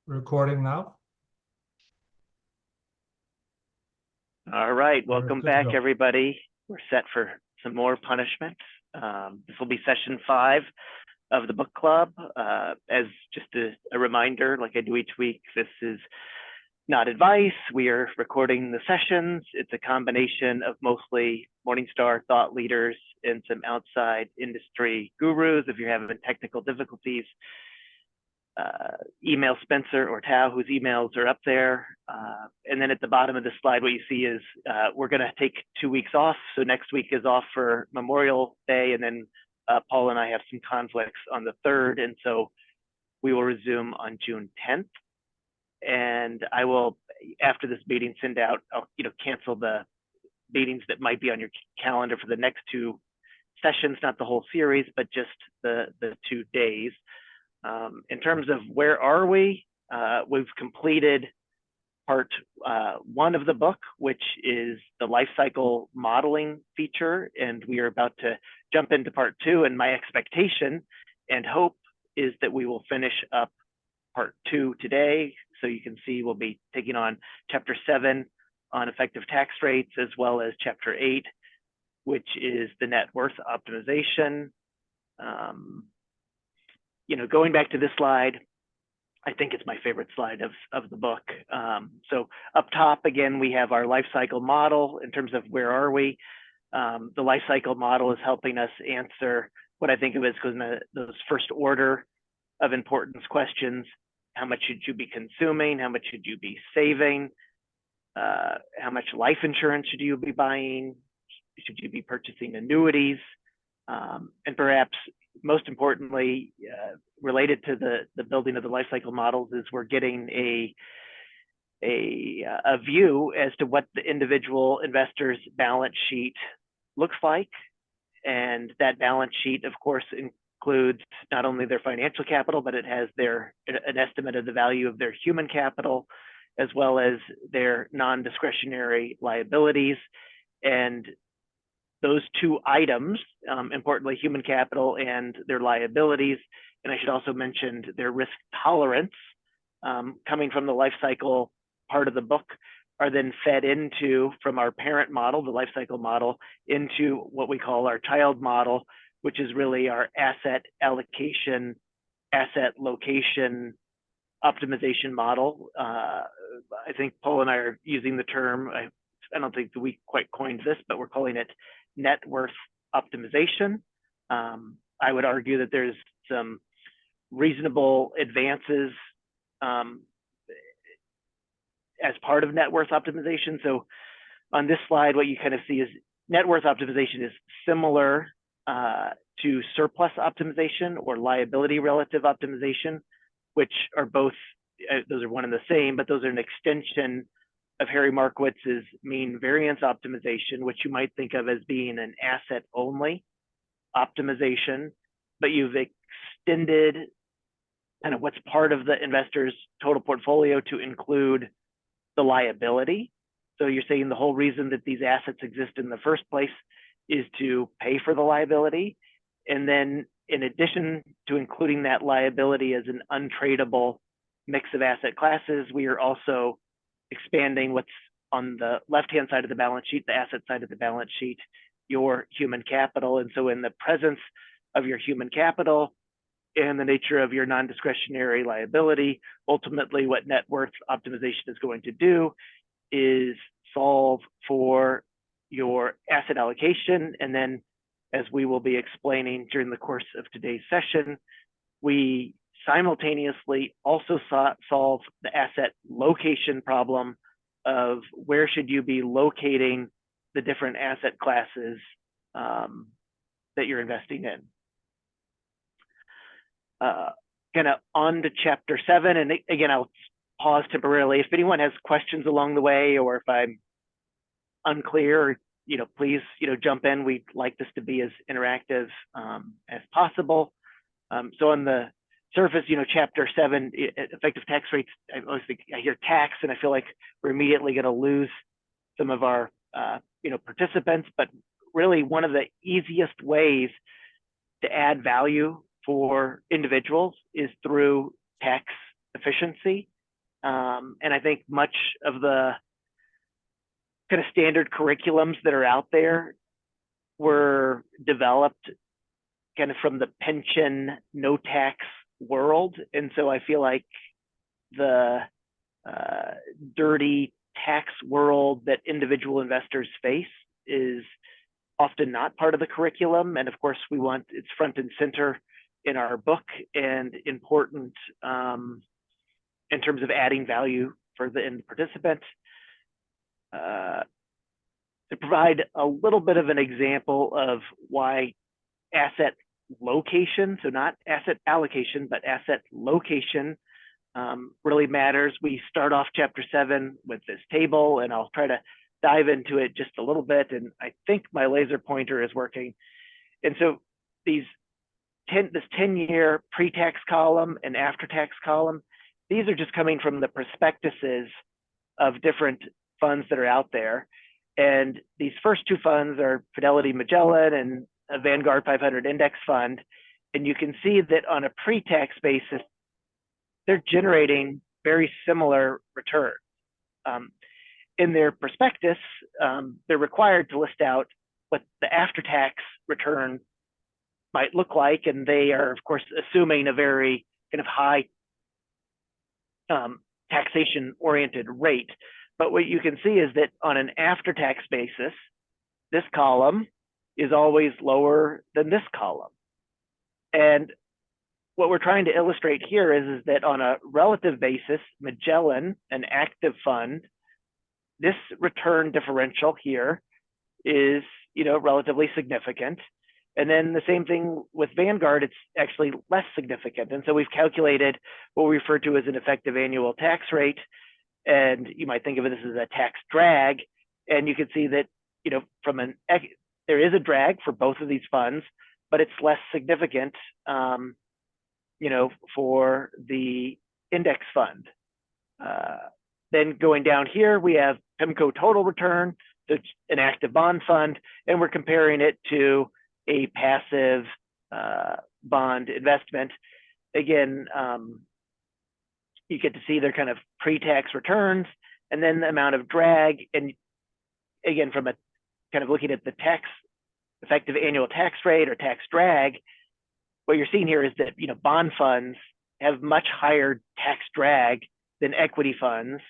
Recording now. All right, welcome back, go. everybody. We're set for some more punishment. This will be session 5 of the book club. As just a reminder, like I do each week, this is not advice. We are recording the sessions. It's a combination of mostly Morningstar thought leaders and some outside industry gurus. If you're having technical difficulties, email Spencer or Tao, whose emails are up there. And then at the bottom of the slide, what you see is we're going to take 2 weeks off. So next week is off for Memorial Day, and then Paul and I have some conflicts on the 3rd, and so we will resume on June 10th. And I will, after this meeting, send out, cancel the meetings that might be on your calendar for the next 2 sessions, not the whole series, but just the 2 days. In terms of where are we, we've completed part 1 of the book, which is the life cycle modeling feature, and we are about to jump into part 2. And my expectation and hope is that we will finish up part 2 today. So you can see we'll be taking on chapter 7 on effective tax rates, as well as chapter 8, which is the net worth optimization. Going back to this slide, I think it's my favorite slide of the book. So up top, again, we have our life cycle model in terms of where are we. The life cycle model is helping us answer what I think of as those first order of importance questions. How much should you be consuming? How much should you be saving? How much life insurance should you be buying? Should you be purchasing annuities? And perhaps most importantly, related to the building of the life cycle models, is we're getting a view as to what the individual investor's balance sheet looks like. And that balance sheet, of course, includes not only their financial capital, but it has an estimate of the value of their human capital, as well as their non-discretionary liabilities. And those 2 items, importantly, human capital and their liabilities, and I should also mention their risk tolerance, coming from the life cycle part of the book, are then fed into, from our parent model, the life cycle model, into what we call our child model, which is really our asset allocation, asset location optimization model. I think Paul and I are using the term, I don't think we quite coined this, but we're calling it net worth optimization. I would argue that there's some reasonable advances as part of net worth optimization. So on this slide, what you kind of see is net worth optimization is similar to surplus optimization or liability relative optimization, which are both, those are one and the same, but those are an extension of Harry Markowitz's mean variance optimization, which you might think of as being an asset only optimization, but you've extended kind of what's part of the investor's total portfolio to include the liability. So you're saying the whole reason that these assets exist in the first place is to pay for the liability. And then in addition to including that liability as an untradeable mix of asset classes, we are also expanding what's on the left-hand side of the balance sheet, the asset side of the balance sheet, your human capital. And so in the presence of your human capital and the nature of your non-discretionary liability, ultimately what net worth optimization is going to do is solve for your asset allocation. And then, as we will be explaining during the course of today's session, we simultaneously also solve the asset location problem of where should you be locating the different asset classes that you're investing in. Kind of on to chapter 7, and again, I'll pause temporarily. If anyone has questions along the way, or if I'm unclear, please, jump in. We'd like this to be as interactive as possible. So on the surface, chapter 7, effective tax rates, I always think I hear tax and I feel like we're immediately going to lose some of our participants, but really one of the easiest ways to add value for individuals is through tax efficiency. And I think much of the kind of standard curriculums that are out there were developed kind of from the pension no tax world. And so I feel like the dirty tax world that individual investors face is often not part of the curriculum. And of course, we want it's front and center in our book and important in terms of adding value for the end participant. To provide a little bit of an example of why asset location, so not asset allocation, but asset location really matters. We start off chapter 7 with this table, and I'll try to dive into it just a little bit. And I think my laser pointer is working. And so this 10-year pre-tax column and after-tax column, these are just coming from the prospectuses of different funds that are out there. And these first two funds are Fidelity Magellan and a Vanguard 500 index fund. And you can see that on a pre-tax basis, they're generating very similar returns. In their prospectus, they're required to list out what the after-tax return might look like. And they are, of course, assuming a very kind of high taxation-oriented rate. But what you can see is that on an after-tax basis, this column is always lower than this column. And what we're trying to illustrate here is that on a relative basis, Magellan, an active fund, this return differential here is, relatively significant. And then the same thing with Vanguard, it's actually less significant. And so we've calculated what we refer to as an effective annual tax rate. And you might think of it as a tax drag. And you can see that, there is a drag for both of these funds, but it's less significant, for the index fund. Then going down here, we have PIMCO total return, so it's an active bond fund, and we're comparing it to a passive bond investment. Again, you get to see their kind of pre-tax returns and then the amount of drag. And again, from a kind of looking at the effective annual tax rate or tax drag, what you're seeing here is that bond funds have much higher tax drag than equity funds.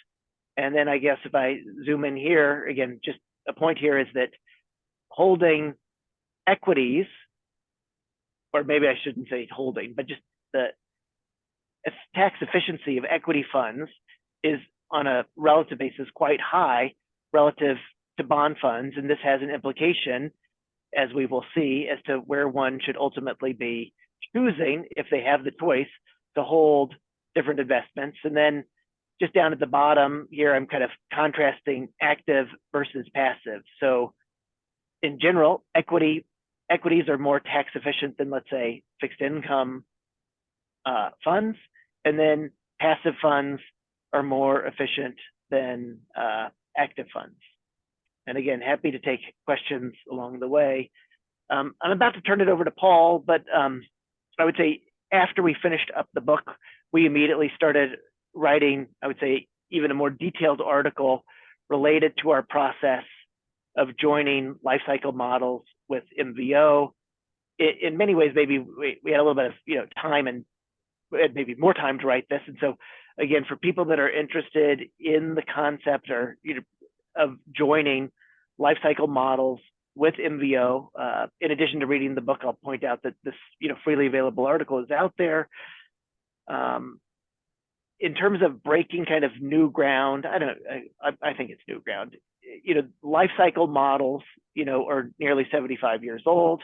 And then I guess if I zoom in here, again, just a point here is that holding equities, or maybe I shouldn't say holding, but just the tax efficiency of equity funds is on a relative basis quite high relative to bond funds. And this has an implication, as we will see, as to where one should ultimately be choosing if they have the choice to hold different investments. And then just down at the bottom here, I'm kind of contrasting active versus passive. So in general, equities are more tax efficient than, let's say, fixed income funds. And then passive funds are more efficient than active funds. And again, happy to take questions along the way. I'm about to turn it over to Paul, but I would say after we finished up the book, we immediately started writing, I would say, even a more detailed article related to our process of joining life cycle models with MVO. In many ways, maybe we had a little bit of time, and we had maybe more time to write this. And so again, for people that are interested in the concept or of joining life cycle models with MVO, in addition to reading the book, I'll point out that this freely available article is out there. In terms of breaking kind of new ground, I think it's new ground. Life cycle models, are nearly 75 years old.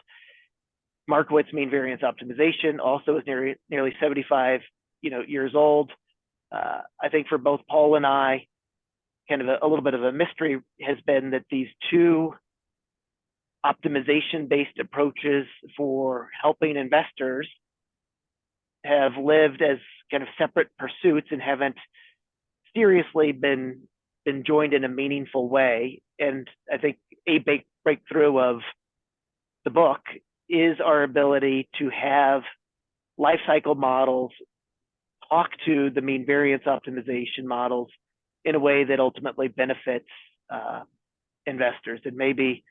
Markowitz mean variance optimization also is nearly 75, years old. I think for both Paul and I, kind of a little bit of a mystery has been that these two optimization-based approaches for helping investors have lived as kind of separate pursuits and haven't seriously been joined in a meaningful way. And I think a big breakthrough of the book is our ability to have life cycle models talk to the mean variance optimization models in a way that ultimately benefits investors. And maybe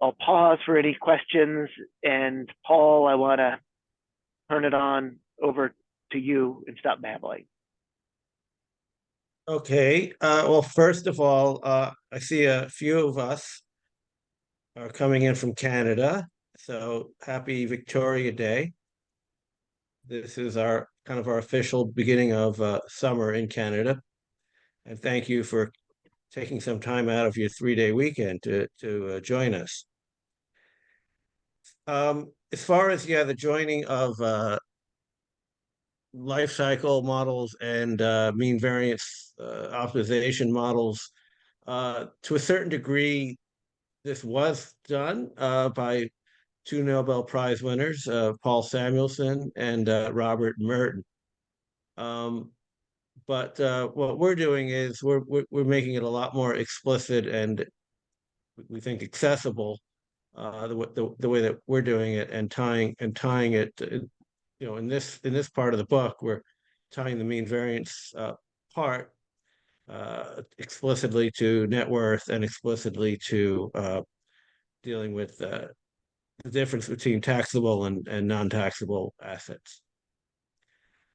I'll pause for any questions. And Paul, I want to turn it on over to you and stop babbling. Okay. Well, first of all, I see a few of us are coming in from Canada. So happy Victoria Day. This is our kind of our official beginning of summer in Canada. And thank you for taking some time out of your 3-day weekend to join us. As far as the joining of life cycle models and mean variance optimization models, to a certain degree, this was done by two Nobel Prize winners, Paul Samuelson and Robert Merton. But what we're doing is we're making it a lot more explicit and we think accessible the way that we're doing it, and tying it in this part of the book we're tying the mean variance part explicitly to net worth and explicitly to dealing with the difference between taxable and non-taxable assets.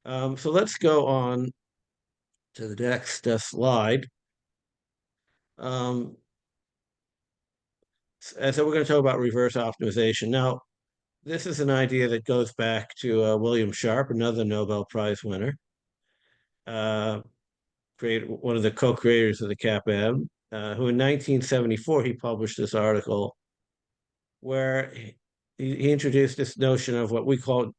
So let's go on to the next slide. And so we're going to talk about reverse optimization. Now, this is an idea that goes back to William Sharpe, another Nobel Prize winner, one of the co-creators of the CAPM, who in 1974, he published this article where he introduced this notion of what we call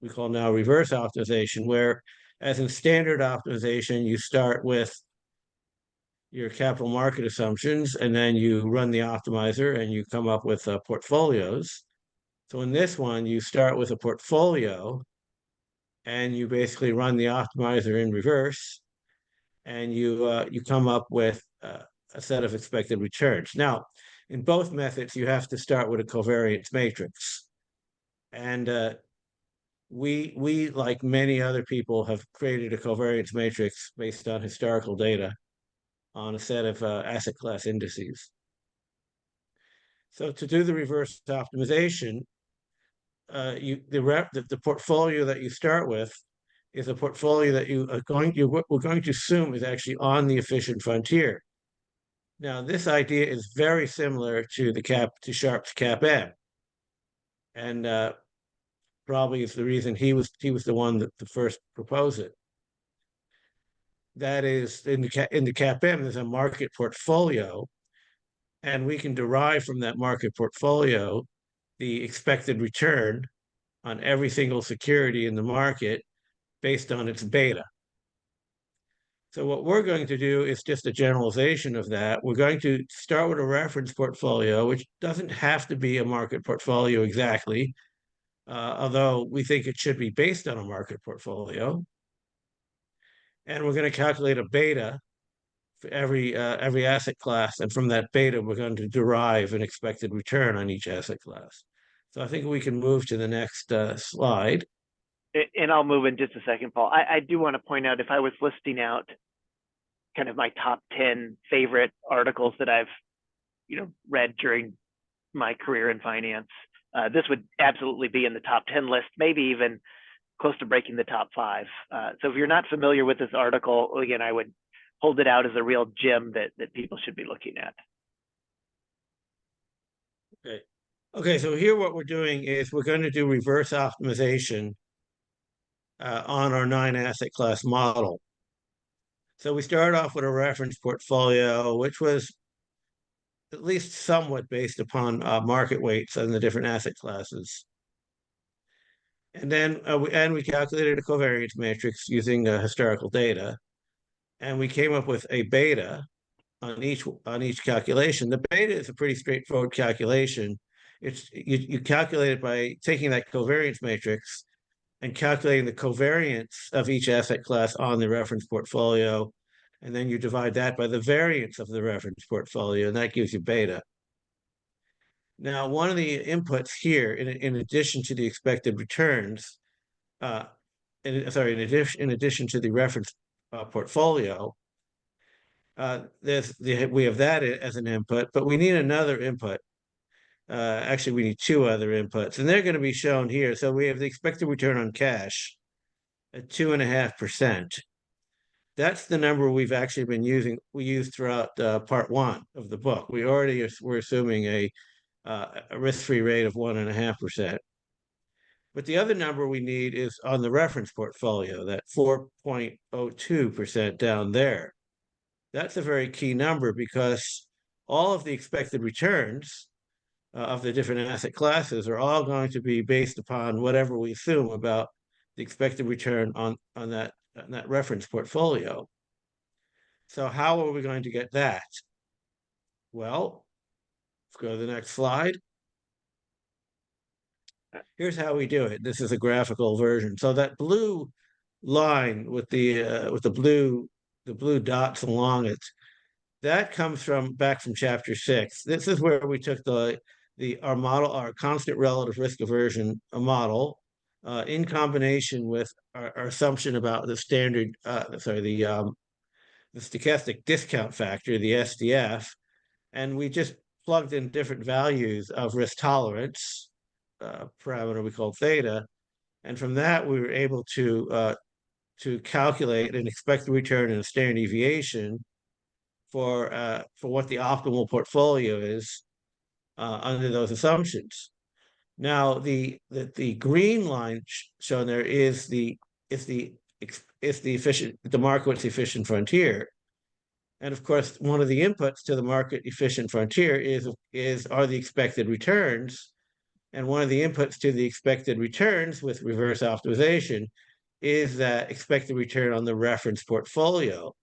now reverse optimization, where as in standard optimization, you start with your capital market assumptions, and then you run the optimizer and you come up with portfolios. So in this one, you start with a portfolio and you basically run the optimizer in reverse, and you come up with a set of expected returns. Now, in both methods, you have to start with a covariance matrix. And we, like many other people, have created a covariance matrix based on historical data on a set of asset class indices. So to do the reverse optimization, the portfolio that you start with is a portfolio that we're going to assume is actually on the efficient frontier. Now, this idea is very similar to Sharpe's CAPM, and probably is the reason he was the one that first proposed it. That is, in the CAPM, there's a market portfolio, and we can derive from that market portfolio the expected return on every single security in the market based on its beta. So what we're going to do is just a generalization of that. We're going to start with a reference portfolio, which doesn't have to be a market portfolio exactly, although we think it should be based on a market portfolio. And we're going to calculate a beta for every asset class, and from that beta, we're going to derive an expected return on each asset class. So I think we can move to the next slide. And I'll move in just a second, Paul. I do want to point out, if I was listing out kind of my top 10 favorite articles that I've read during my career in finance, this would absolutely be in the top 10 list, maybe even close to breaking the top 5. So if you're not familiar with this article, again, I would hold it out as a real gem that people should be looking at. Okay, so here what we're doing is we're going to do reverse optimization on our 9 asset class model. So we start off with a reference portfolio, which was at least somewhat based upon market weights on the different asset classes. And then we calculated a covariance matrix using historical data, and we came up with a beta on each calculation. The beta is a pretty straightforward calculation. You calculate it by taking that covariance matrix and calculating the covariance of each asset class on the reference portfolio, and then you divide that by the variance of the reference portfolio, and that gives you beta. Now, one of the inputs here, in addition to the expected returns, in addition to the reference portfolio, we have that as an input, but we need another input. Actually, we need two other inputs, and they're going to be shown here. So we have the expected return on cash at 2.5%. That's the number we've actually been using. We used throughout part one of the book. We're assuming a risk-free rate of 1.5%. But the other number we need is on the reference portfolio, that 4.02% down there. That's a very key number because all of the expected returns of the different asset classes are all going to be based upon whatever we assume about the expected return on that reference portfolio. So how are we going to get that? Well, let's go to the next slide. Here's how we do it. This is a graphical version. So that blue line with the blue dots along it, that comes back from chapter 6. This is where we took our constant relative risk aversion model in combination with our assumption about the stochastic discount factor, the SDF, and we just plugged in different values of risk tolerance parameter we call theta, and from that we were able to calculate an expected return and a standard deviation for what the optimal portfolio is under those assumptions. Now, the green line shown there is the market efficient frontier, and of course, one of the inputs to the market efficient frontier are the expected returns, and one of the inputs to the expected returns with reverse optimization is that expected return on the reference portfolio.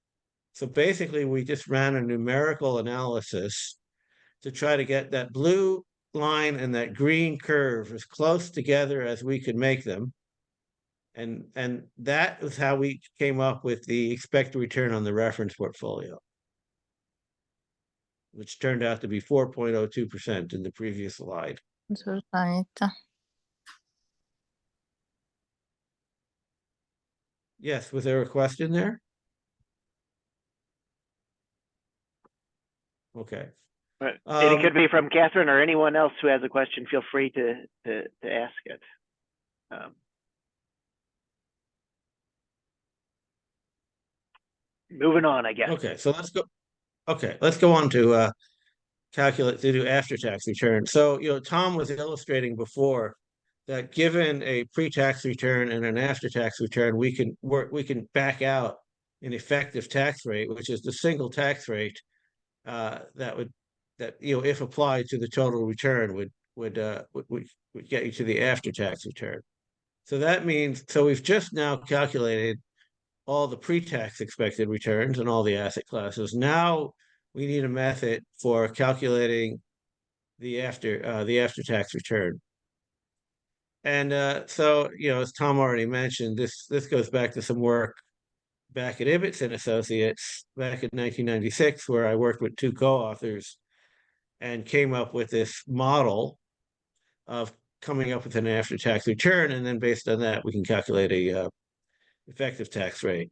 So basically, we just ran a numerical analysis to try to get that blue line and that green curve as close together as we could make them. And that is how we came up with the expected return on the reference portfolio, which turned out to be 4.02% in the previous slide. Assolutamente. Yes, was there a question there? Okay. Right. And it could be from Catherine or anyone else who has a question. Feel free to ask it. Moving on, I guess. Okay, so let's go. Okay, let's go on to do after-tax return. So, Tom was illustrating before that given a pre-tax return and an after-tax return, we can back out an effective tax rate, which is the single tax rate that if applied to the total return would get you to the after-tax return. So that means we've just now calculated all the pre-tax expected returns and all the asset classes. Now we need a method for calculating the after-tax return. And so, as Tom already mentioned, this goes back to some work back at Ibbotson and Associates back in 1996, where I worked with two co-authors and came up with this model of coming up with an after-tax return, and then based on that, we can calculate a effective tax rate.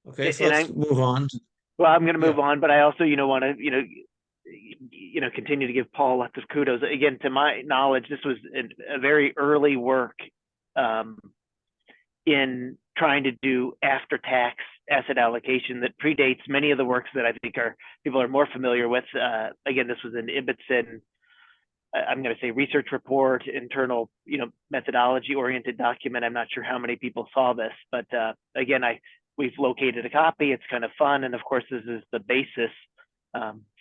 Okay, so let's move on. Well, I'm going to move on, but I also, want to, continue to give Paul lots of kudos. Again, to my knowledge, this was a very early work in trying to do after-tax asset allocation that predates many of the works that I think people are more familiar with. Again, this was an Ibbotson, I'm going to say research report, internal, methodology-oriented document. I'm not sure how many people saw this, but again, we've located a copy. It's kind of fun, and of course, this is the basis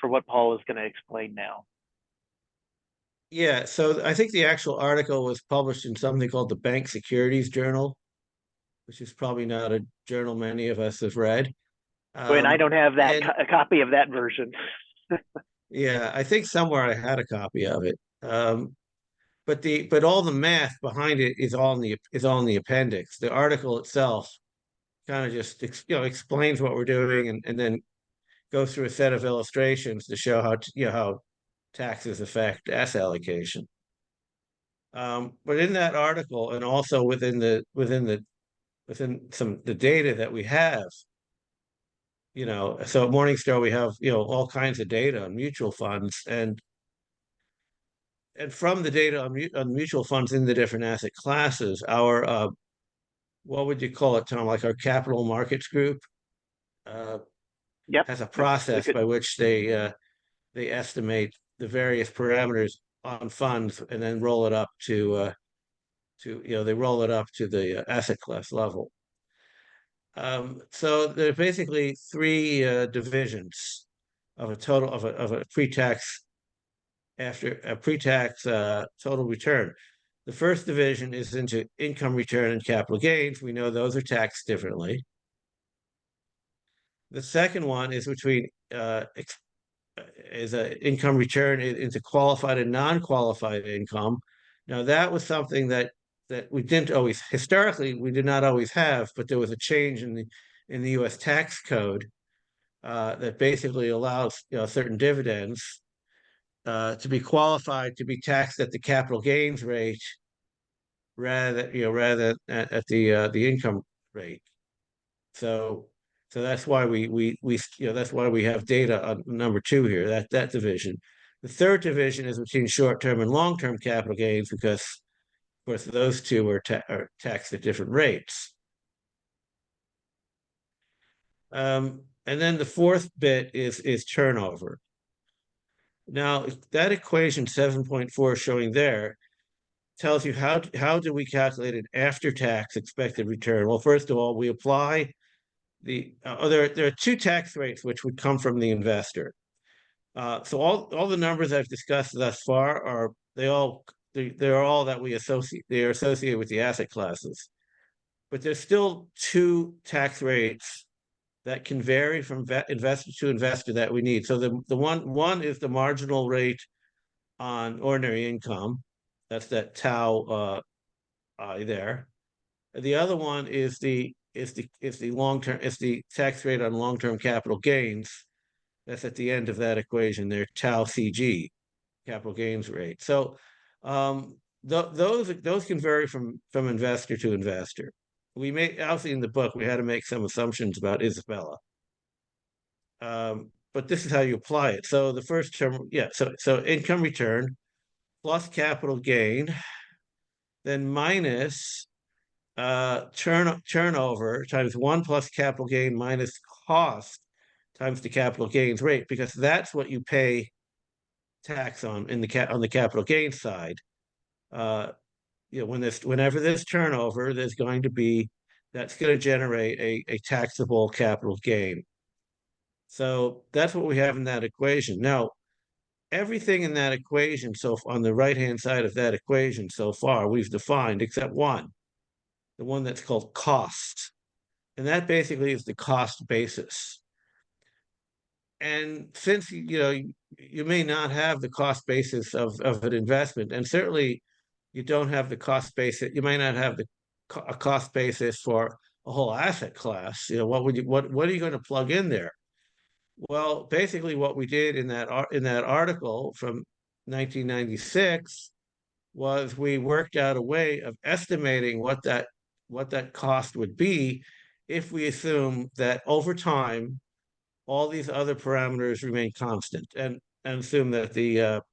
for what Paul is going to explain now. Yeah, so I think the actual article was published in something called the Bank Securities Journal, which is probably not a journal many of us have read. And I don't have a copy of that version. Yeah, I think somewhere I had a copy of it. But all the math behind it is all in the appendix. The article itself kind of just explains what we're doing and then goes through a set of illustrations to show how taxes affect asset allocation. But in that article, and also within some the data that we have, so at Morningstar we have all kinds of data on mutual funds, and from the data on mutual funds in the different asset classes, our what would you call it, Tom? Like our capital markets group uh, Yep. has a Yep. That's a process good. by which they estimate the various parameters on funds and then roll it up they roll it up to the asset class level. So there are basically three divisions of a total of a pre-tax after a pre-tax total return. The first division is into income return and capital gains. We know those are taxed differently. The second one is between is an income return into qualified and non-qualified income. Now that was something that we didn't always historically we did not always have, but there was a change in the U.S. tax code that basically allows certain dividends to be qualified to be taxed at the capital gains rate rather at the income rate. So that's why that's why we have data on number two here, that division. The third division is between short-term and long-term capital gains because, of course, those two are taxed at different rates. And then the fourth bit is turnover. Now that equation 7.4 showing there tells you how do we calculate an after-tax expected return? Well, first of all, we apply there are two tax rates which would come from the investor. So all the numbers I've discussed thus far they're all that they are associated with the asset classes, but there's still two tax rates that can vary from investor to investor that we need. So the one is the marginal rate on ordinary income. That's that tau there. The other one is the long-term is the tax rate on long-term capital gains. That's at the end of that equation there, tau CG, capital gains rate. So those can vary from investor to investor. We may obviously in the book we had to make some assumptions about Isabella, but this is how you apply it. So the first term, yeah. So income return plus capital gain, then minus turnover times 1 plus capital gain minus cost times the capital gains rate, because that's what you pay tax on on the capital gains side. Whenever there's turnover, that's going to generate a taxable capital gain. So that's what we have in that equation. Now, everything in that equation, so on the right-hand side of that equation so far, we've defined except one, the one that's called cost. And that basically is the cost basis. And since you may not have the cost basis of an investment, and certainly you don't have the cost basis, you might not have a cost basis for a whole asset class. What are you going to plug in there? Well, basically what we did in that article from 1996 was we worked out a way of estimating what that cost would be if we assume that over time all these other parameters remain constant, and assume that the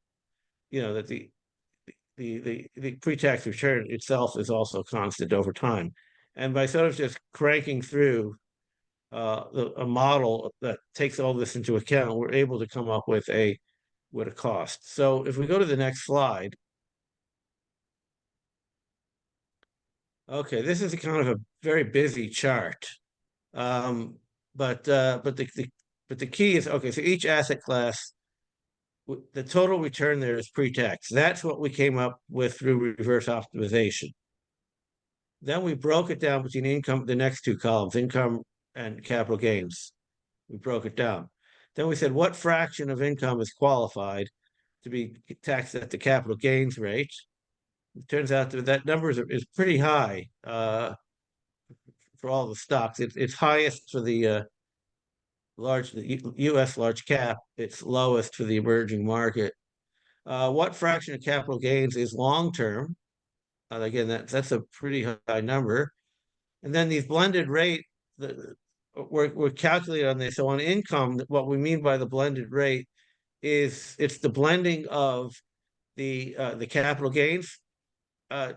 pre-tax return itself is also constant over time. And by sort of just cranking through a model that takes all this into account, we're able to come up with a cost. So if we go to the next slide, okay, this is a kind of a very busy chart, but the key is, okay, so each asset class, the total return there is pre-tax. That's what we came up with through reverse optimization. Then we broke it down between income, the next two columns, income and capital gains. We broke it down. Then we said, what fraction of income is qualified to be taxed at the capital gains rate? It turns out that number is pretty high for all the stocks. It's highest for the U.S. large cap. It's lowest for the emerging market. What fraction of capital gains is long term? Again, that's a pretty high number. And then these blended rate, we're calculating on this. So on income, what we mean by the blended rate is it's the blending of the capital gains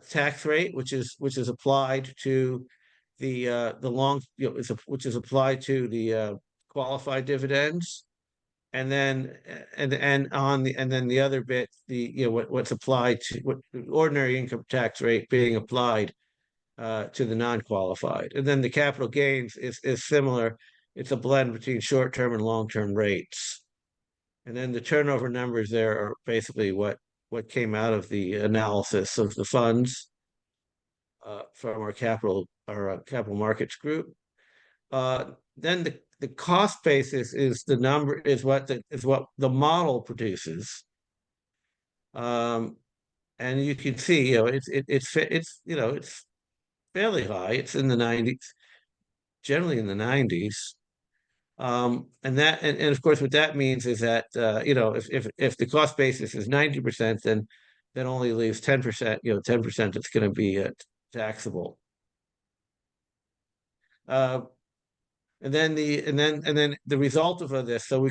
tax rate, which is applied to the long, which is applied to the qualified dividends, and then and then the other bit, what's applied to what ordinary income tax rate being applied to the non-qualified, and then the capital gains is similar. It's a blend between short-term and long-term rates, and then the turnover numbers there are basically what came out of the analysis of the funds from our capital markets group. Then the cost basis is the number is what the model produces. And you can see, it's fairly high. It's in the 90s, generally in the 90s. And of course, what that means is that if the cost basis is 90%, then only leaves 10%. 10% that's going to be taxable. And then the result of this. So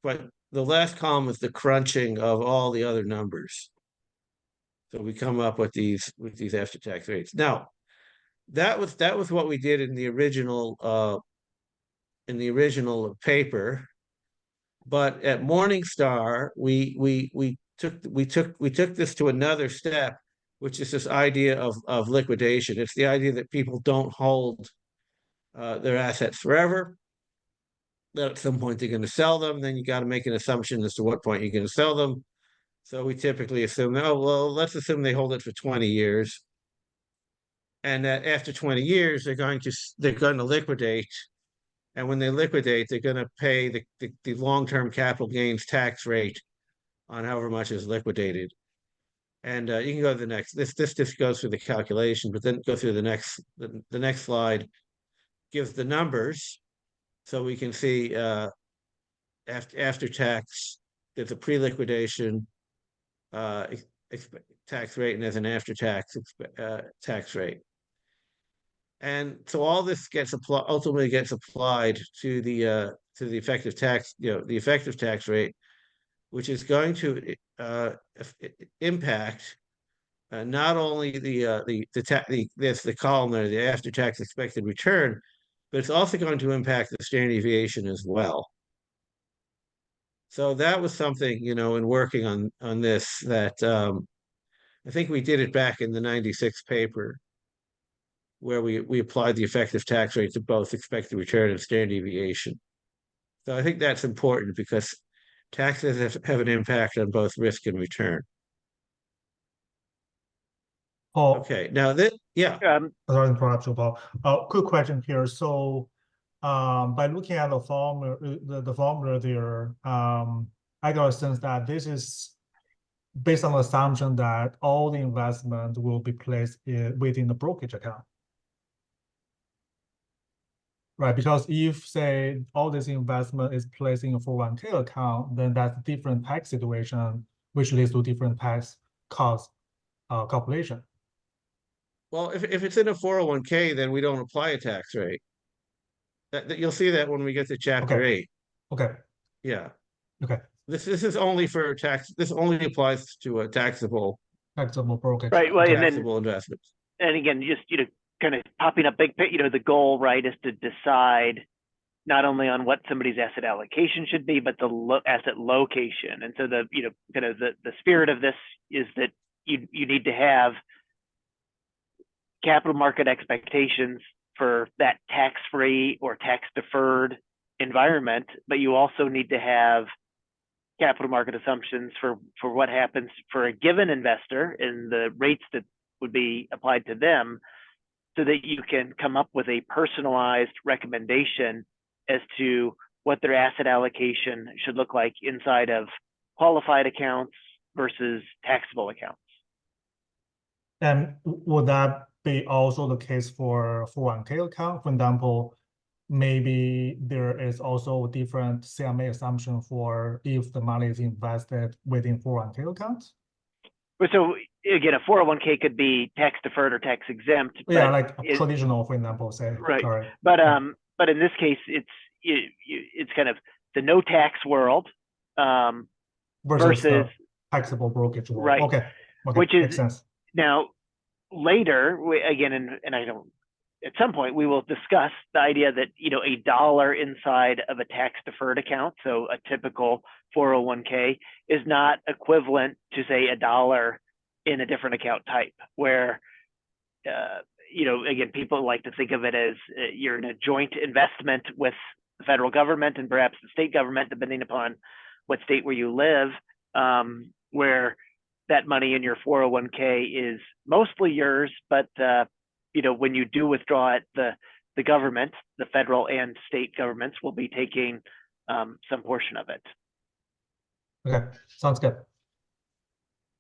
but the last column is the crunching of all the other numbers. So we come up with these after-tax rates. Now, that was what we did in the original paper. But at Morningstar, we took this to another step, which is this idea of liquidation. It's the idea that people don't hold their assets forever. That at some point they're going to sell them. Then you got to make an assumption as to what point you're going to sell them. So we typically assume, oh, well, let's assume they hold it for 20 years. And that after 20 years, they're going to liquidate. And when they liquidate, they're going to pay the long-term capital gains tax rate on however much is liquidated. And you can go to the next. This just goes through the calculation, but then go through the next slide gives the numbers, so we can see after tax. There's a pre-liquidation tax rate, and there's an after-tax tax rate. And so all this ultimately gets applied to the effective tax, the effective tax rate, which is going to impact not only the column there, the after-tax expected return, but it's also going to impact the standard deviation as well. So that was something, in working on this, that I think we did it back in the 96 paper, where we applied the effective tax rate to both expected return and standard deviation. So I think that's important because taxes have an impact on both risk and return. Oh, okay. Now yeah. Sorry to interrupt you, Paul. Quick question here. So, by looking at the formula there, I got a sense that this is based on the assumption that all the investment will be placed within the brokerage account. Right, because if, say, all this investment is placed in a 401k account, then that's a different tax situation, which leads to different tax cost calculation. Well, if it's in a 401k, then we don't apply a tax rate. You'll see that when we get to chapter 8. Okay. Yeah. Okay. This is only for tax. This only applies to a taxable brokerage. Right. Well, taxable investments. And again, just kind of popping up big, the goal, right, is to decide not only on what somebody's asset allocation should be, but the asset location. And so the kind of the spirit of this is that you need to have capital market expectations for that tax-free or tax-deferred environment, but you also need to have capital market assumptions for what happens for a given investor and the rates that would be applied to them, so that you can come up with a personalized recommendation as to what their asset allocation should look like inside of qualified accounts versus taxable accounts. And would that be also the case for 401k account? For example, maybe there is also a different CMA assumption for if the money is invested within 401k accounts? So again, a 401k could be tax deferred or tax exempt. Yeah, but like traditional, for example, say. Right. Correct. But in this case, it's kind of the no tax world, Versus versus the taxable brokerage world. right, Okay. Okay. which is Makes sense. now later again, and I don't. At some point, we will discuss the idea that a dollar inside of a tax deferred account, so a typical 401k, is not equivalent to say a dollar in a different account type, where again, people like to think of it as you're in a joint investment with the federal government and perhaps the state government, depending upon what state where you live, where that money in your 401k is mostly yours, but when you do withdraw it, the government, the federal and state governments, will be taking some portion of it. Okay. Sounds good.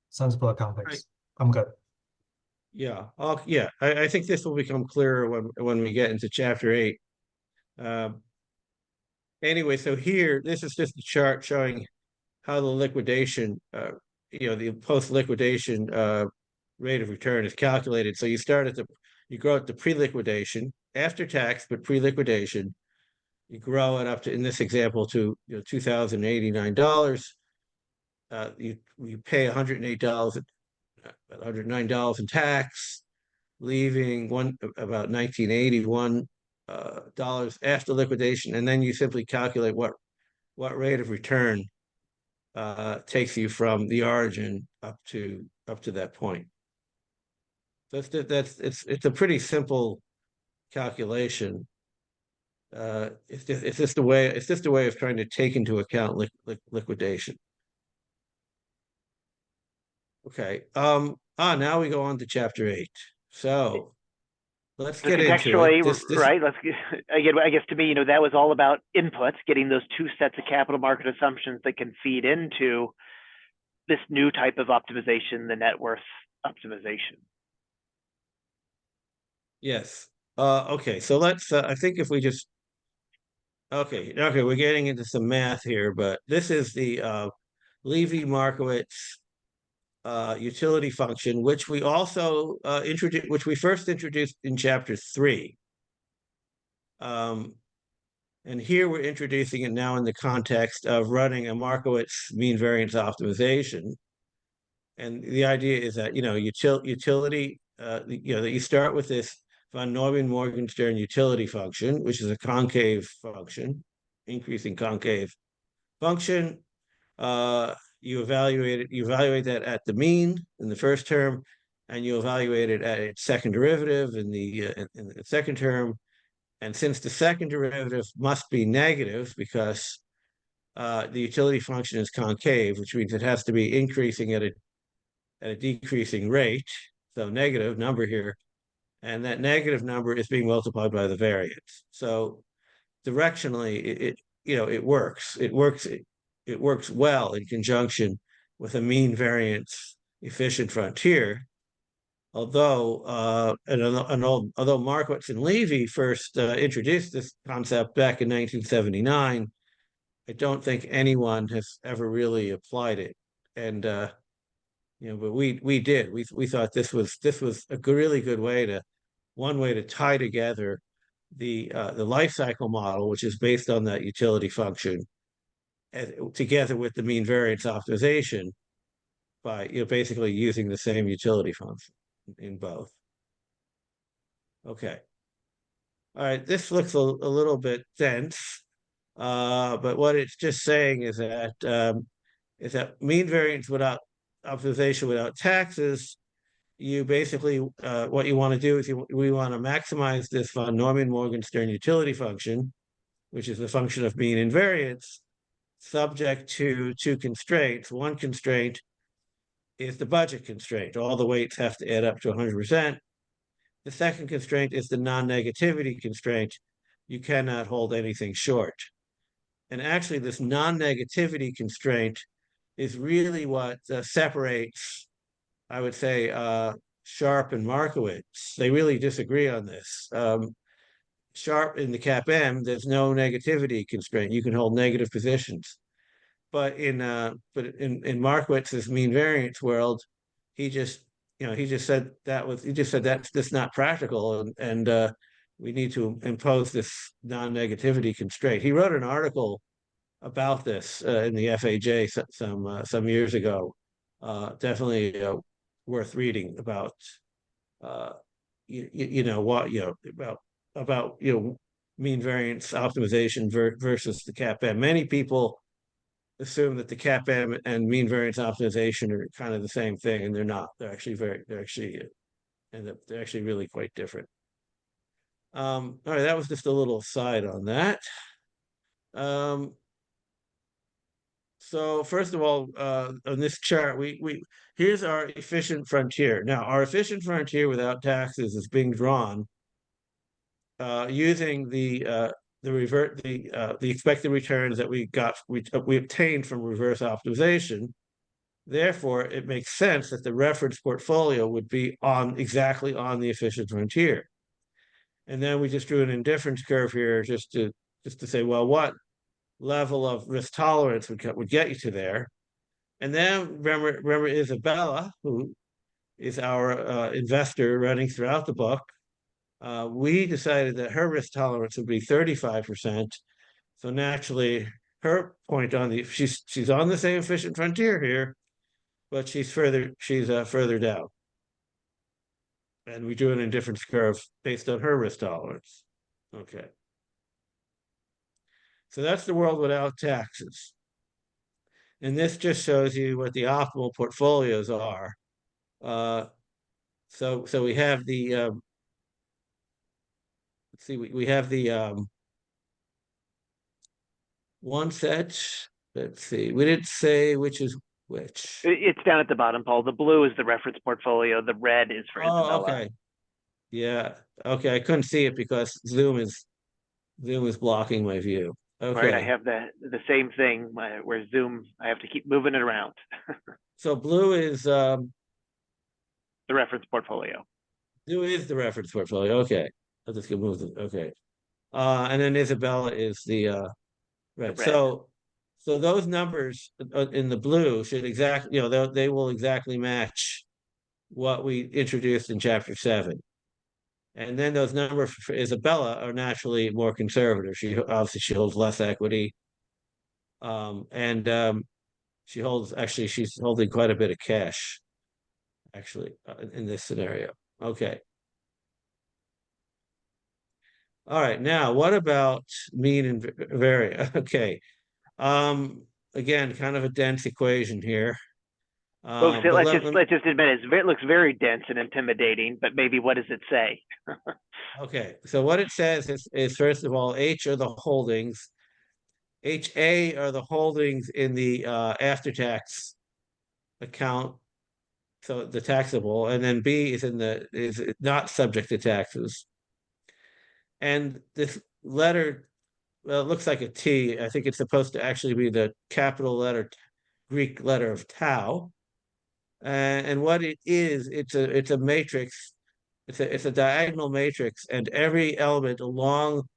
Sensible context. Right. I'm good. Yeah. Yeah. I think this will become clearer when we get into chapter 8. Anyway, so here, this is just a chart showing how the liquidation, the post-liquidation rate of return is calculated. So you grow at the pre-liquidation, after tax, but pre-liquidation. You grow it up to, in this example, to $2,089. You pay $108, $109 in tax, leaving about $1981 dollars after liquidation, and then you simply calculate what rate of return takes you from the origin up to that point. It's a pretty simple calculation. It's just a way of trying to take into account liquidation. Okay. Now we go on to chapter 8. So let's get into it. Right. Again, I guess to me, that was all about inputs, getting those two sets of capital market assumptions that can feed into this new type of optimization, the net worth optimization. Yes. Okay. So let's. I think if we just. Okay. We're getting into some math here, but this is the Levy-Markowitz utility function, which we also which we first introduced in chapter 3. And here we're introducing it now in the context of running a Markowitz mean variance optimization. And the idea is that utility, that you start with this von Neumann-Morgenstern utility function, which is a concave function, increasing concave function. You evaluate that at the mean in the first term, and you evaluate it at its second derivative in the second term. And since the second derivative must be negative because the utility function is concave, which means it has to be increasing at a decreasing rate, so negative number here, and that negative number is being multiplied by the variance. So directionally, it works. It works well in conjunction with a mean variance efficient frontier. Although Markowitz and Levy first introduced this concept back in 1979, I don't think anyone has ever really applied it. And but we did. We thought this was a really good way to tie together the life cycle model, which is based on that utility function, together with the mean variance optimization by basically using the same utility function in both. Okay. All right, this looks a little bit dense, but what it's just saying is that mean variance without optimization without taxes, you basically what you want to do is we want to maximize this von Neumann-Morgenstern utility function, which is the function of mean and variance, subject to two constraints. One constraint is the budget constraint. All the weights have to add up to 100%. The second constraint is the non-negativity constraint. You cannot hold anything short. And actually, this non-negativity constraint is really what separates, I would say, Sharpe and Markowitz. They really disagree on this. Sharpe in the CAPM, there's no negativity constraint. You can hold negative positions. But in Markowitz's mean variance world, he just he just said that's just not practical, and we need to impose this non-negativity constraint. He wrote an article about this in the FAJ some years ago. Definitely worth reading about about mean variance optimization versus the CAPM. Many people assume that the CAPM and mean variance optimization are kind of the same thing, and they're not. They're actually really quite different. All right, that was just a little side on that. So first of all, on this chart, here's our efficient frontier. Now, our efficient frontier without taxes is being drawn using the expected returns that we obtained from reverse optimization. Therefore, it makes sense that the reference portfolio would be exactly on the efficient frontier. And then we just drew an indifference curve here just to say, well, what level of risk tolerance would get you to there? And then remember Isabella, who is our investor running throughout the book. We decided that her risk tolerance would be 35%. So naturally, her point she's on the same efficient frontier here, but she's further down. And we drew an indifference curve based on her risk tolerance. Okay. So that's the world without taxes. And this just shows you what the optimal portfolios are. So we have the let's see, we have the one set. Let's see, we didn't say which is which. It's down at the bottom, Paul. The blue is the reference portfolio. The red is for Isabella. Okay. Yeah. Okay. I couldn't see it because Zoom is blocking my view. Okay. Right. I have the same thing where Zoom, I have to keep moving it around. So blue is the reference portfolio. Blue is the reference portfolio. Okay. I'll just move it. Okay. And then Isabella is the red. So those numbers in the blue should exactly, they will exactly match what we introduced in chapter 7. And then those numbers for Isabella are naturally more conservative. She holds less equity. And she's holding quite a bit of cash, actually, in this scenario. Okay. All right. Now, what about mean and variance? Okay. Again, kind of a dense equation here. Folks, let's just admit it looks very dense and intimidating, but maybe what does it say? Okay, so what it says is first of all, H are the holdings. HA are the holdings in the after-tax account, so the taxable, and then B is not subject to taxes. And this letter, well, it looks like a T. I think it's supposed to actually be the capital letter, Greek letter of tau. And what it is, it's a matrix. It's a diagonal matrix, and every element along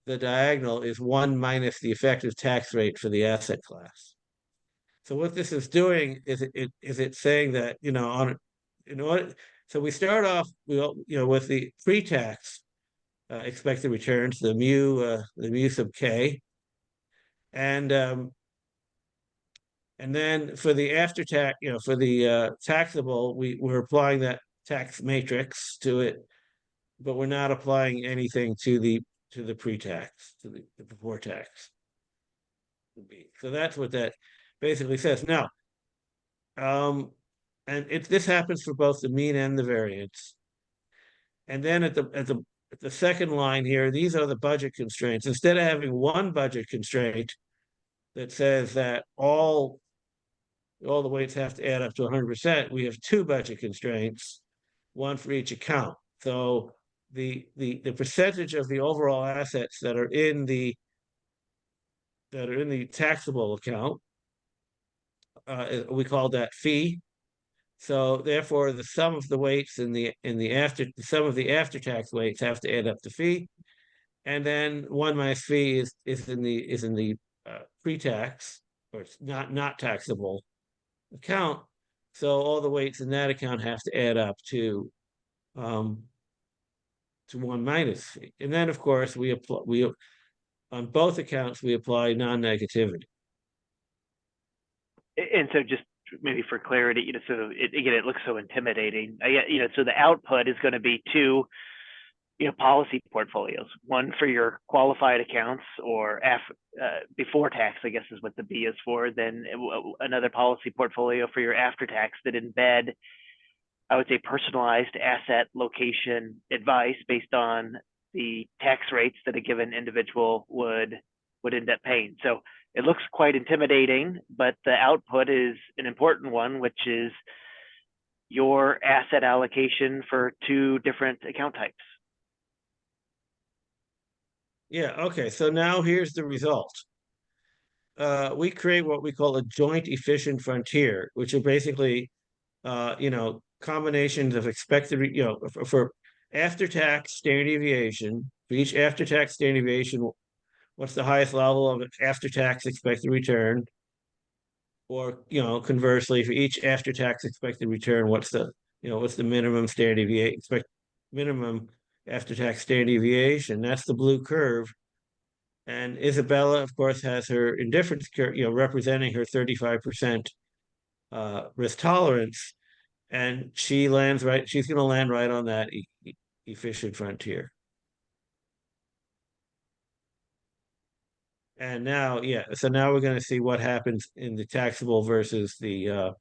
the diagonal is 1 minus the effective tax rate for the asset class. So what this is doing is it's saying that so we start off with the pre-tax expected returns, the mu sub k, and then for the after tax, for the taxable, we're applying that tax matrix to it, but we're not applying anything to the pre-tax, to the before tax. So that's what that basically says. Now, and this happens for both the mean and the variance. And then at the second line here, these are the budget constraints. Instead of having one budget constraint that says that all the weights have to add up to 100%, we have 2 budget constraints, one for each account. So the percentage of the overall assets that are in the taxable account, we call that fee. So therefore, the sum of the weights the sum of the after-tax weights have to add up to fee, and then 1 minus fee is in the pre-tax, or it's not taxable account. So all the weights in that account have to add up to 1 minus phi. And then, of course, we apply on both accounts we apply non-negativity. And so just maybe for clarity, so again, it looks so intimidating. So the output is going to be two, policy portfolios, one for your qualified accounts or before tax, I guess is what the B is for, then another policy portfolio for your after tax that embed, I would say, personalized asset location advice based on the tax rates that a given individual would end up paying. So it looks quite intimidating, but the output is an important one, which is your asset allocation for two different account types. Yeah, okay. So now here's the result. We create what we call a joint efficient frontier, which are basically combinations of expected, for after-tax standard deviation. For each after-tax standard deviation, what's the highest level of after-tax expected return? Or, conversely, for each after-tax expected return, what's the minimum standard deviation, minimum after-tax standard deviation? That's the blue curve. And Isabella, of course, has her indifference curve, representing her 35% risk tolerance. And she's going to land right on that efficient frontier. And now, so now we're going to see what happens in the taxable versus the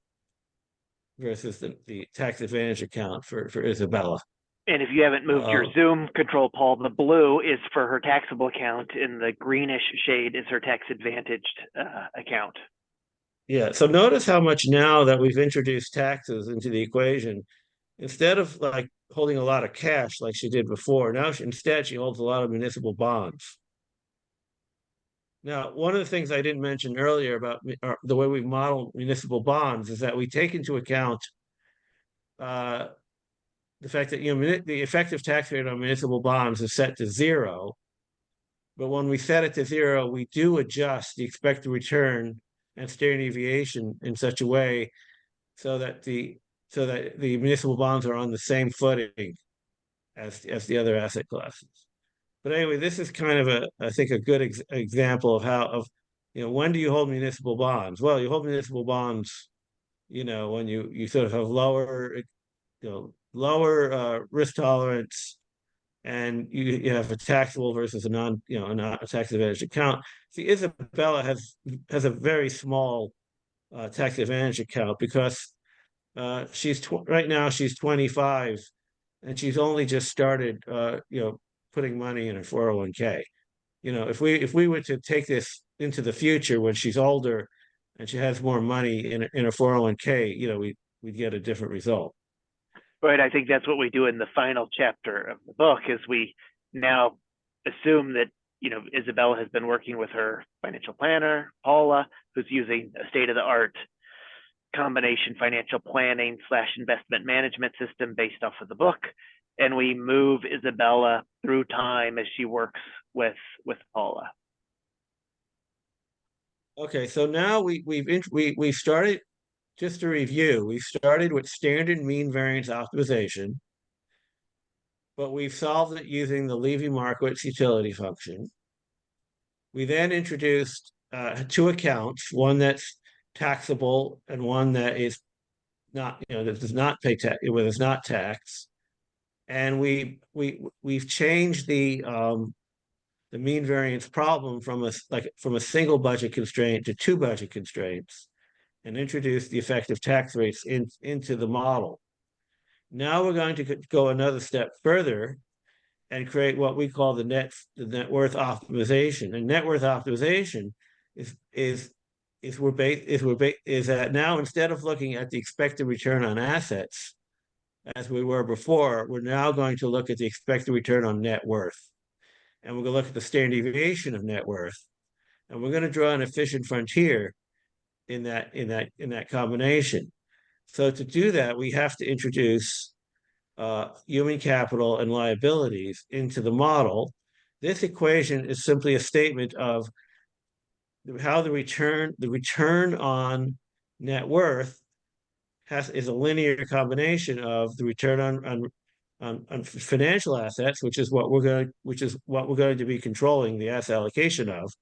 tax advantage account for Isabella. And if you haven't moved your Zoom control, Paul, the blue is for her taxable account and the greenish shade is her tax advantaged account. Yeah, so notice how much now that we've introduced taxes into the equation, instead of like holding a lot of cash like she did before, now instead she holds a lot of municipal bonds. Now, one of the things I didn't mention earlier about the way we model municipal bonds is that we take into account the fact that the effective tax rate on municipal bonds is set to 0, but when we set it to 0, we do adjust the expected return and standard deviation in such a way so that the municipal bonds are on the same footing as the other asset classes. But anyway, this is kind of I think a good example of when do you hold municipal bonds? Well, you hold municipal bonds, when you sort of have lower risk tolerance, and you have a taxable versus a not a tax advantage account. See, Isabella has a very small tax advantage account because right now she's 25 and she's only just started putting money in her 401k. If we were to take this into the future when she's older and she has more money in her 401k, we'd get a different result. Right. I think that's what we do in the final chapter of the book is we now assume that, Isabella has been working with her financial planner, Paula, who's using a state-of-the-art combination financial planning / investment management system based off of the book. And we move Isabella through time as she works with Paula. Okay, so now we started. Just to review, we started with standard mean variance optimization, but we've solved it using the Levy-Markowitz utility function. We then introduced two accounts, one that's taxable and one that is not, that does not pay tax, where there's not tax. And we've changed the mean variance problem from a single budget constraint to two budget constraints, and introduce the effective tax rates into the model. Now we're going to go another step further and create what we call the net worth optimization. And net worth optimization is that now, instead of looking at the expected return on assets as we were before, we're now going to look at the expected return on net worth. And we're going to look at the standard deviation of net worth. And we're going to draw an efficient frontier in that combination. So to do that, we have to introduce human capital and liabilities into the model. This equation is simply a statement of how the return on net worth is a linear combination of the return on financial assets, which is what we're going to be controlling the asset allocation of,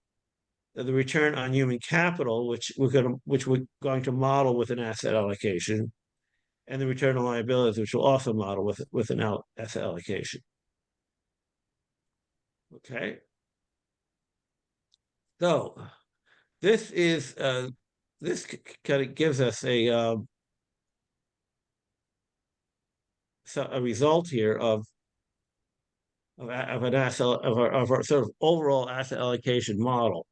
the return on human capital, which we're going to model with an asset allocation, and the return on liabilities, which we'll also model with an asset allocation. Okay. So this is this kind of gives us a result here of an asset of our sort of overall asset allocation model.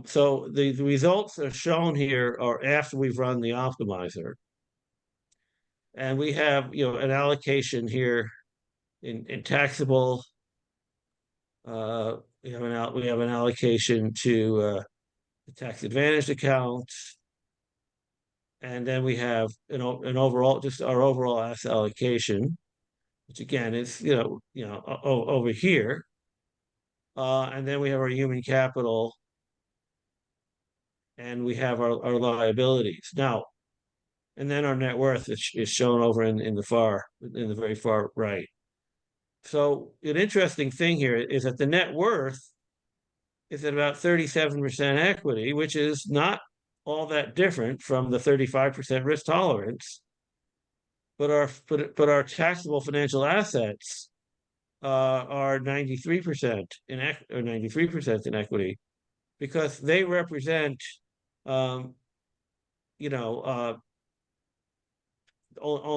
So the results are shown here are after we've run the optimizer, and we have an allocation here in taxable. We have an allocation to the tax advantaged accounts, and then we have an overall, just our overall asset allocation, which again is over here, and then we have our human capital, and we have our liabilities now, and then our net worth is shown over in the very far right. So an interesting thing here is that the net worth is at about 37% equity, which is not all that different from the 35% risk tolerance. But our taxable financial assets are 93% or 93% in equity, because they represent only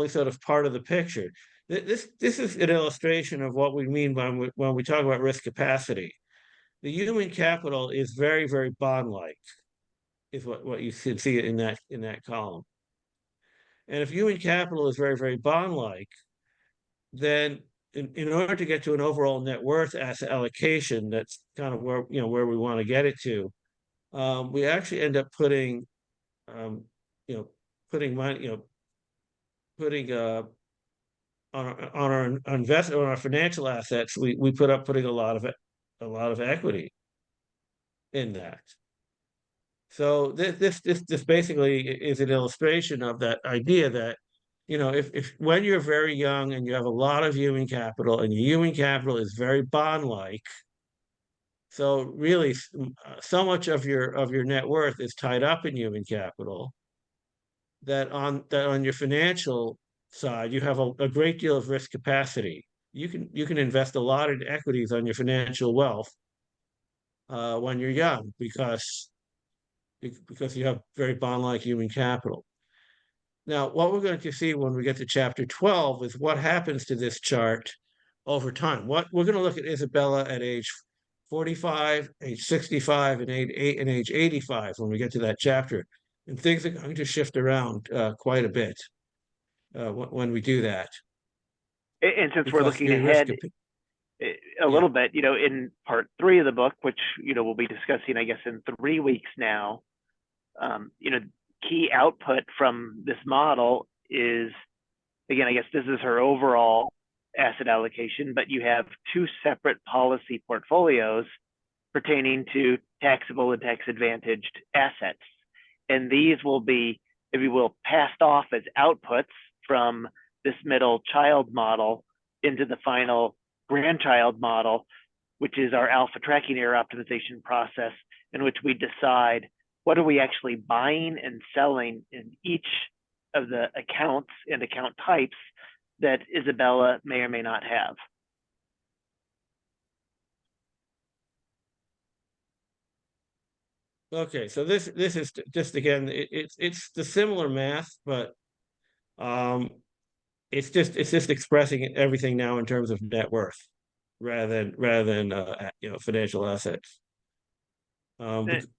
sort of part of the picture. This is an illustration of what we mean when we talk about risk capacity. The human capital is very, very bond-like, is what you can see in that column. And if human capital is very, very bond-like, then in order to get to an overall net worth asset allocation, that's kind of where we want to get it to, we actually end up putting money, putting on our financial assets, we putting a lot of equity in that. So this basically is an illustration of that idea that if when you're very young and you have a lot of human capital, and your human capital is very bond-like, so really so much of your net worth is tied up in human capital, that on your financial side you have a great deal of risk capacity. You can invest a lot in equities on your financial wealth when you're young, because you have very bond-like human capital. Now, what we're going to see when we get to chapter 12 is what happens to this chart over time. What we're going to look at Isabella at age 45, age 65, and age 85 when we get to that chapter. And things are going to shift around quite a bit when we do that. And since we're looking ahead a little bit, in part 3 of the book, which we'll be discussing, I guess, in 3 weeks now, key output from this model is, again, I guess this is her overall asset allocation, but you have 2 separate policy portfolios pertaining to taxable and tax advantaged assets. And these will be, if you will, passed off as outputs from this middle child model into the final grandchild model, which is our alpha tracking error optimization process, in which we decide what are we actually buying and selling in each of the accounts and account types that Isabella may or may not have. Okay, so this is just, again, it's the similar math, but it's just expressing everything now in terms of net worth rather than financial assets.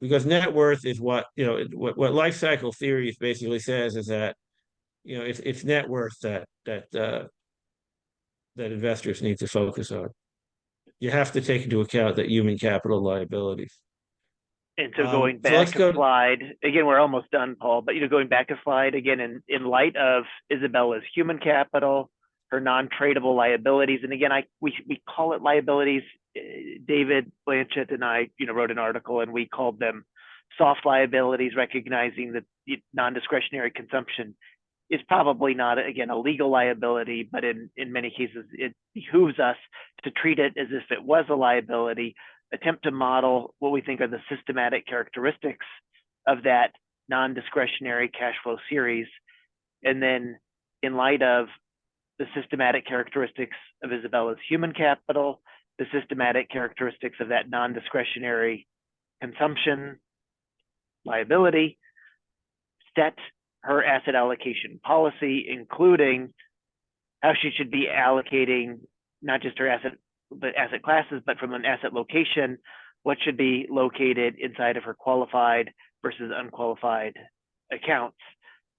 Because net worth is what life cycle theory basically says, is that it's net worth that investors need to focus on. You have to take into account that human capital liabilities. And so going back a slide, again, we're almost done, Paul, but going back a slide again, in light of Isabella's human capital, her non-tradable liabilities, and again, we call it liabilities. David Blanchett and I, wrote an article, and we called them soft liabilities, recognizing that non-discretionary consumption is probably not, again, a legal liability, but in many cases, it behooves us to treat it as if it was a liability, attempt to model what we think are the systematic characteristics of that non-discretionary cash flow series. And then in light of the systematic characteristics of Isabella's human capital, the systematic characteristics of that non-discretionary consumption liability, set her asset allocation policy, including how she should be allocating not just her asset classes, but from an asset location, what should be located inside of her qualified versus unqualified accounts.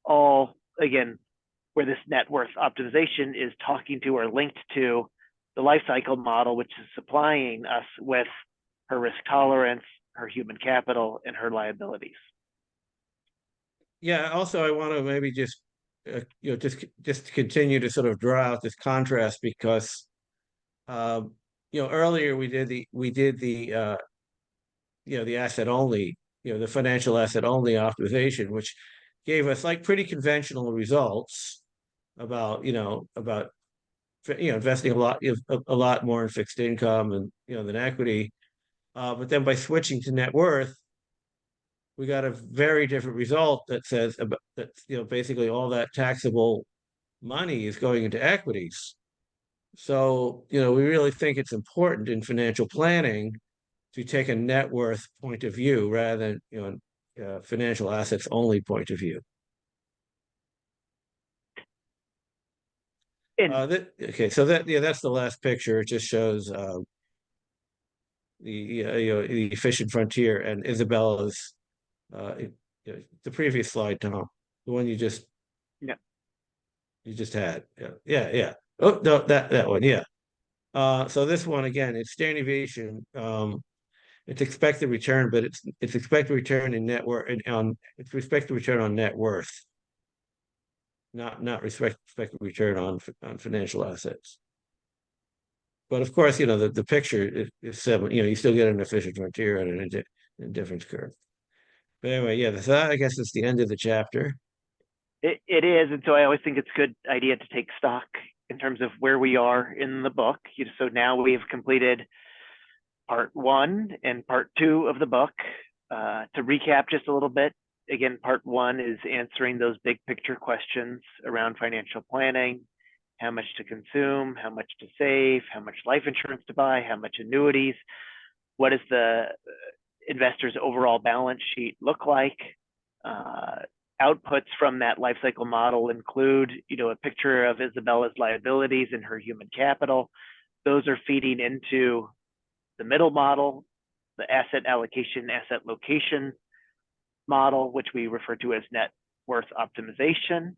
All, again, where this net worth optimization is talking to or linked to the life cycle model, which is supplying us with her risk tolerance, her human capital, and her liabilities. Yeah, also I want to maybe just just continue to sort of draw out this contrast because earlier we did the the asset only, the financial asset only optimization, which gave us like pretty conventional results about investing a lot more in fixed income and than equity, but then by switching to net worth, we got a very different result that says that basically all that taxable money is going into equities. So we really think it's important in financial planning to take a net worth point of view rather than financial assets only point of view. Okay, so that's the last picture. It just shows the efficient frontier and Isabella's the previous slide, Tom, the one you just had. Yeah. Oh no, that one, yeah. So this one again, it's standard deviation. It's expected return, but it's expected return in net worth it's expected return on net worth, not expected return on financial assets. But of course, the picture is 7. You still get an efficient frontier and an indifference curve. But anyway, yeah, so that, I guess, is the end of the chapter. It is, and so I always think it's a good idea to take stock in terms of where we are in the book. So now we have completed part 1 and part 2 of the book. To recap just a little bit, again, part 1 is answering those big picture questions around financial planning: how much to consume, how much to save, how much life insurance to buy, how much annuities, what does the investor's overall balance sheet look like. Outputs from that life cycle model include, a picture of Isabella's liabilities and her human capital. Those are feeding into the middle model, the asset allocation, asset location model, which we refer to as net worth optimization.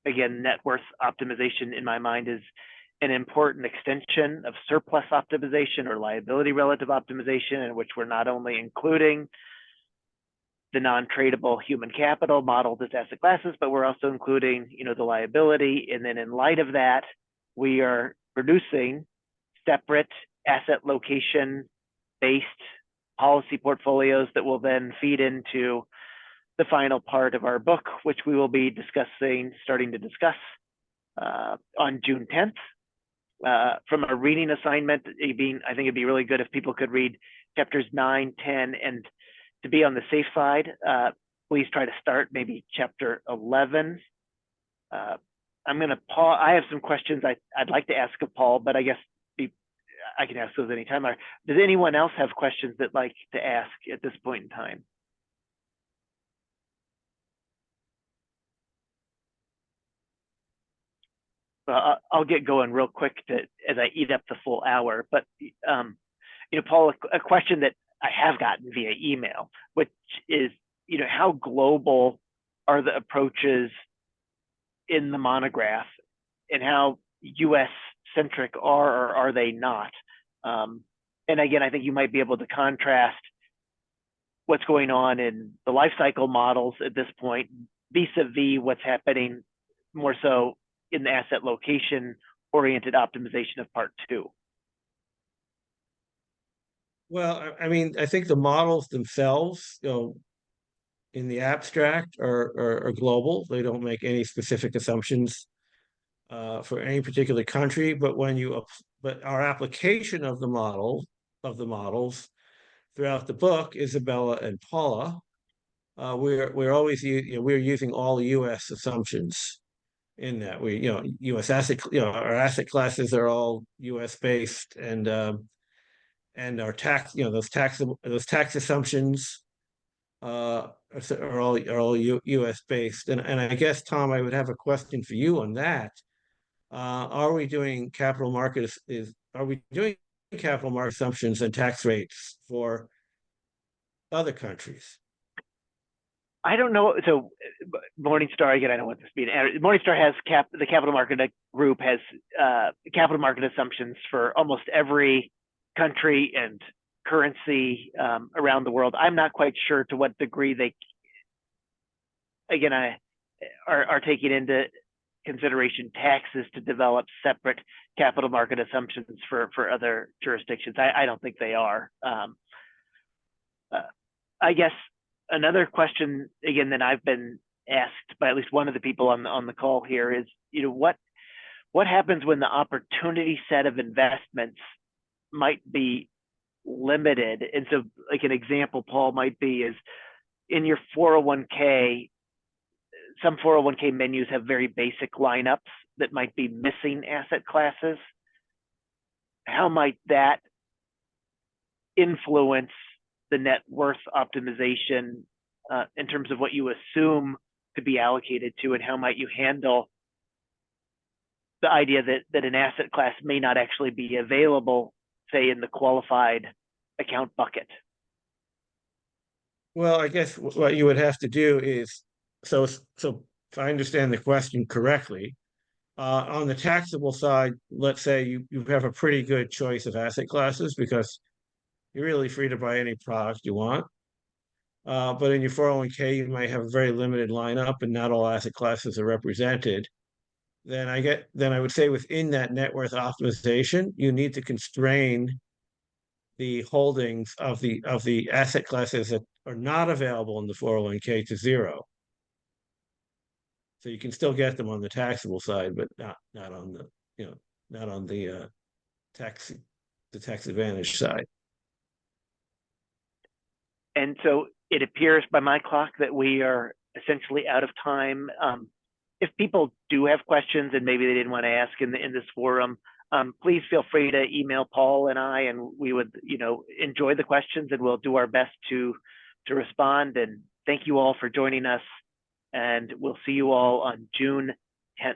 Again, net worth optimization in my mind is an important extension of surplus optimization or liability relative optimization, in which we're not only including the non-tradable human capital modeled as asset classes, but we're also including, the liability. And then in light of that, we are producing separate asset location based policy portfolios that will then feed into the final part of our book, which we will be starting to discuss on June 10th. From a reading assignment, I think it'd be really good if people could read chapters 9, 10, and to be on the safe side, please try to start maybe chapter 11. I'm going to pause. I have some questions I'd like to ask of Paul, but I guess I can ask those anytime. Does anyone else have questions that like to ask at this point in time? I'll get going real quick as I eat up the full hour. But Paul, a question that I have gotten via email, which is, how global are the approaches in the monograph, and how U.S. centric are or are they not? And again, I think you might be able to contrast what's going on in the life cycle models at this point vis-a-vis what's happening more so in the asset location oriented optimization of part 2. Well, I mean, I think the models themselves, in the abstract are global. They don't make any specific assumptions for any particular country. But our application of the models throughout the book, Isabella and Paula, we're using all U.S. assumptions in that U.S. our asset classes are all U.S. based, and our tax, those tax assumptions are all U.S. based. And I guess, Tom, I would have a question for you on that. Are we doing capital market assumptions and tax rates for other countries? I don't know. So Morningstar, again, I don't want this being Morningstar has the capital market group has capital market assumptions for almost every country and currency around the world. I'm not quite sure to what degree they, again, are taking into consideration taxes to develop separate capital market assumptions for other jurisdictions. I don't think they are. I guess another question, again, that I've been asked by at least one of the people on the call here is, what happens when the opportunity set of investments might be limited? And so, like, an example, Paul, might be is in your 401k, some 401k menus have very basic lineups that might be missing asset classes. How might that influence the net worth optimization in terms of what you assume to be allocated to, and how might you handle the idea that an asset class may not actually be available, say, in the qualified account bucket? Well, I guess what you would have to do is, so if I understand the question correctly, on the taxable side, let's say you have a pretty good choice of asset classes because you're really free to buy any product you want. But in your 401k, you might have a very limited lineup and not all asset classes are represented. Then I would say within that net worth optimization, you need to constrain the holdings of the asset classes that are not available in the 401k to zero. So you can still get them on the taxable side, but not on the tax advantage side. And so it appears by my clock that we are essentially out of time. If people do have questions and maybe they didn't want to ask in this forum, please feel free to email Paul and I, and we would, enjoy the questions, and we'll do our best to respond. And thank you all for joining us, and we'll see you all on June 10th.